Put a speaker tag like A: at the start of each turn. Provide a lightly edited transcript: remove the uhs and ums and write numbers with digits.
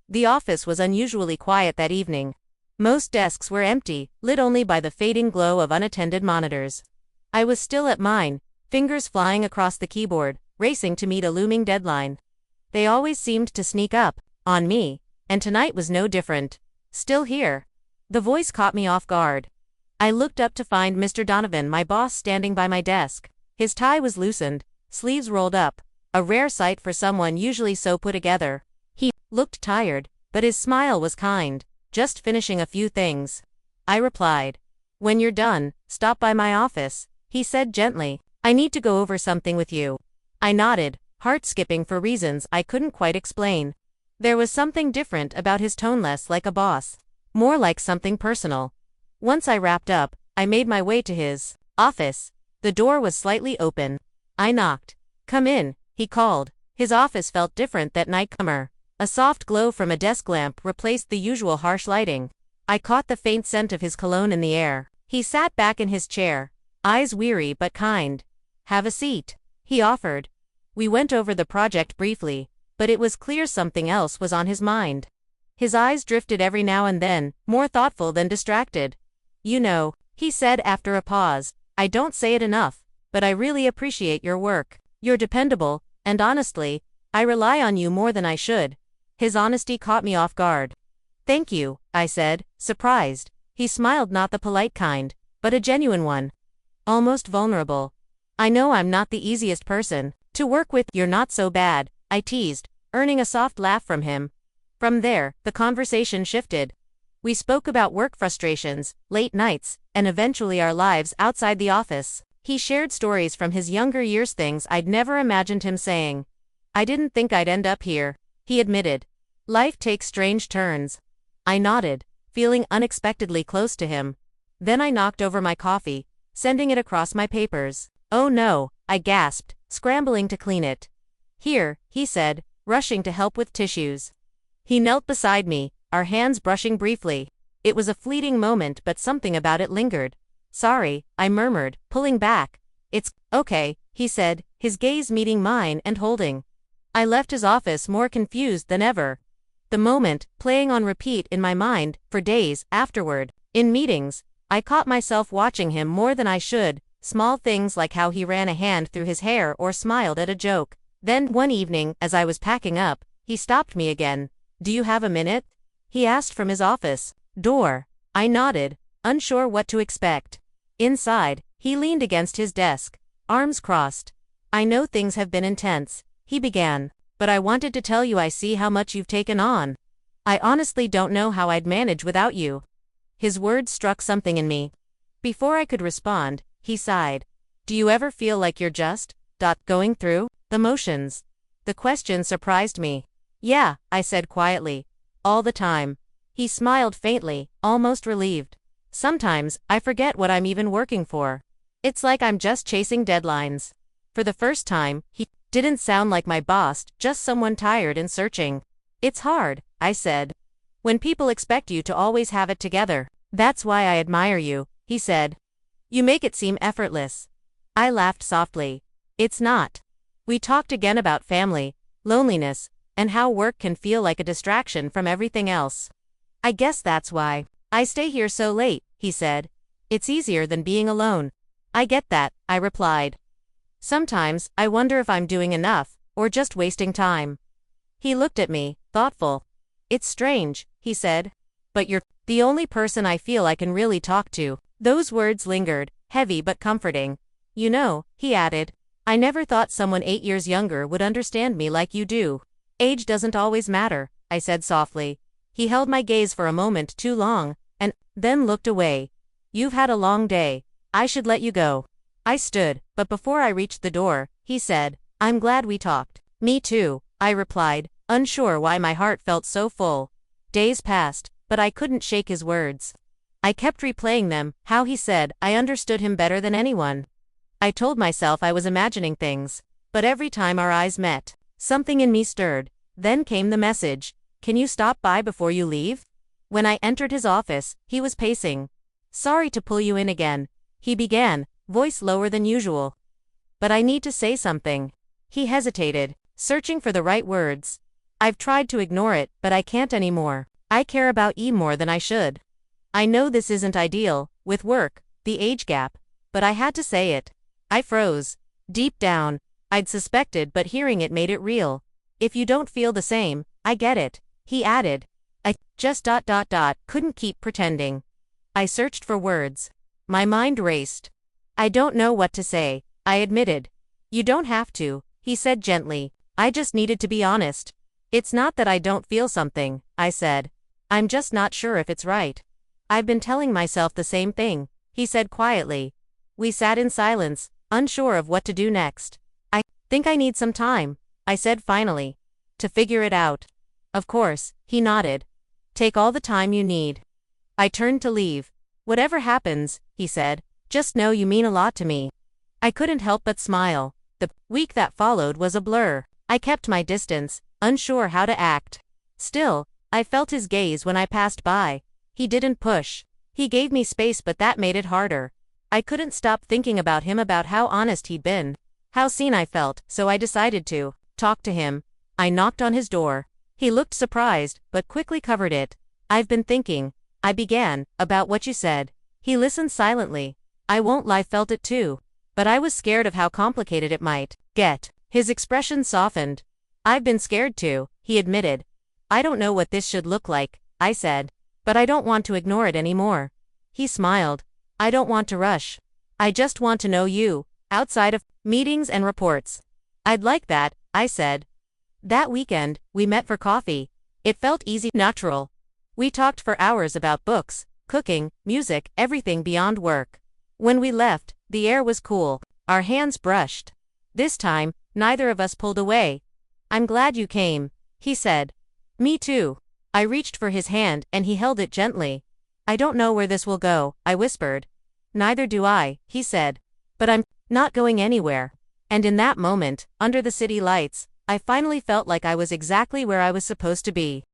A: The office was unusually quiet that evening. Most desks were empty, lit only by the fading glow of unattended monitors. I was still at mine, fingers flying across the keyboard, racing to meet a looming deadline. They always seemed to sneak up on me, and tonight was no different. Still here. The voice caught me off guard. I looked up to find Mr. Donovan, my boss, standing by my desk. His tie was loosened, sleeves rolled up, a rare sight for someone usually so put together. He looked tired, but his smile was kind. Just finishing a few things. I replied. When you're done, stop by my office, he said gently. I need to go over something with you. I nodded, heart skipping for reasons I couldn't quite explain. There was something different about his tone, less like a boss, more like something personal. Once I wrapped up, I made my way to his office. The door was slightly open. I knocked. Come in, he called. His office felt different that night. A soft glow from a desk lamp replaced the usual harsh lighting. I caught the faint scent of his cologne in the air. He sat back in his chair, eyes weary but kind. Have a seat, he offered. We went over the project briefly, but it was clear something else was on his mind. His eyes drifted every now and then, more thoughtful than distracted. You know, he said after a pause, I don't say it enough, but I really appreciate your work. You're dependable, and honestly, I rely on you more than I should. His honesty caught me off guard. Thank you, I said, surprised. He smiled, not the polite kind, but a genuine one. Almost vulnerable. I know I'm not the easiest person to work with. You're not so bad, I teased, earning a soft laugh from him. From there, the conversation shifted. We spoke about work frustrations, late nights, and eventually our lives outside the office. He shared stories from his younger years, things I'd never imagined him saying. I didn't think I'd end up here, he admitted. Life takes strange turns. I nodded, feeling unexpectedly close to him. Then I knocked over my coffee, sending it across my papers. Oh no, I gasped, scrambling to clean it. Here, he said, rushing to help with tissues. He knelt beside me, our hands brushing briefly. It was a fleeting moment, but something about it lingered. Sorry, I murmured, pulling back. It's okay, he said, his gaze meeting mine and holding. I left his office more confused than ever. The moment, playing on repeat in my mind, for days afterward. In meetings, I caught myself watching him more than I should, small things like how he ran a hand through his hair or smiled at a joke. Then, one evening, as I was packing up, he stopped me again. Do you have a minute? He asked from his office door. I nodded, unsure what to expect. Inside, he leaned against his desk, arms crossed. I know things have been intense, he began, but I wanted to tell you I see how much you've taken on. I honestly don't know how I'd manage without you. His words struck something in me. Before I could respond, he sighed. Do you ever feel like you're just going through the motions? The question surprised me. Yeah, I said quietly. All the time. He smiled faintly, almost relieved. Sometimes, I forget what I'm even working for. It's like I'm just chasing deadlines. For the first time, he didn't sound like my boss, just someone tired and searching. It's hard, I said. When people expect you to always have it together. That's why I admire you, he said. You make it seem effortless. I laughed softly. It's not. We talked again about family, loneliness, and how work can feel like a distraction from everything else. I guess that's why I stay here so late, he said. It's easier than being alone. I get that, I replied. Sometimes, I wonder if I'm doing enough, or just wasting time. He looked at me, thoughtful. It's strange, he said. But you're the only person I feel I can really talk to. Those words lingered, heavy but comforting. You know, he added, I never thought someone 8 years younger would understand me like you do. Age doesn't always matter, I said softly. He held my gaze for a moment too long, and then looked away. You've had a long day. I should let you go. I stood, but before I reached the door, he said, I'm glad we talked. Me too, I replied, unsure why my heart felt so full. Days passed, but I couldn't shake his words. I kept replaying them, how he said I understood him better than anyone. I told myself I was imagining things, but every time our eyes met, something in me stirred. Then came the message, can you stop by before you leave? When I entered his office, he was pacing. Sorry to pull you in again, he began, voice lower than usual. But I need to say something. He hesitated, searching for the right words. I've tried to ignore it, but I can't anymore. I care about E more than I should. I know this isn't ideal, with work, the age gap, but I had to say it. I froze. Deep down, I'd suspected, but hearing it made it real. If you don't feel the same, I get it, he added. I just couldn't keep pretending. I searched for words. My mind raced. I don't know what to say, I admitted. You don't have to, he said gently. I just needed to be honest. It's not that I don't feel something, I said. I'm just not sure if it's right. I've been telling myself the same thing, he said quietly. We sat in silence, unsure of what to do next. I think I need some time, I said finally. To figure it out. Of course, he nodded. Take all the time you need. I turned to leave. Whatever happens, he said, just know you mean a lot to me. I couldn't help but smile. The week that followed was a blur. I kept my distance, unsure how to act. Still, I felt his gaze when I passed by. He didn't push. He gave me space, but that made it harder. I couldn't stop thinking about him, about how honest he'd been. How seen I felt, so I decided to talk to him. I knocked on his door. He looked surprised, but quickly covered it. I've been thinking, I began, about what you said. He listened silently. I won't lie, felt it too. But I was scared of how complicated it might get. His expression softened. I've been scared too, he admitted. I don't know what this should look like, I said. But I don't want to ignore it anymore. He smiled. I don't want to rush. I just want to know you, outside of meetings and reports. I'd like that, I said. That weekend, we met for coffee. It felt easy, natural. We talked for hours about books, cooking, music, everything beyond work. When we left, the air was cool. Our hands brushed. This time, neither of us pulled away. I'm glad you came, he said. Me too. I reached for his hand and he held it gently. I don't know where this will go, I whispered. Neither do I, he said. But I'm not going anywhere. And in that moment, under the city lights, I finally felt like I was exactly where I was supposed to be.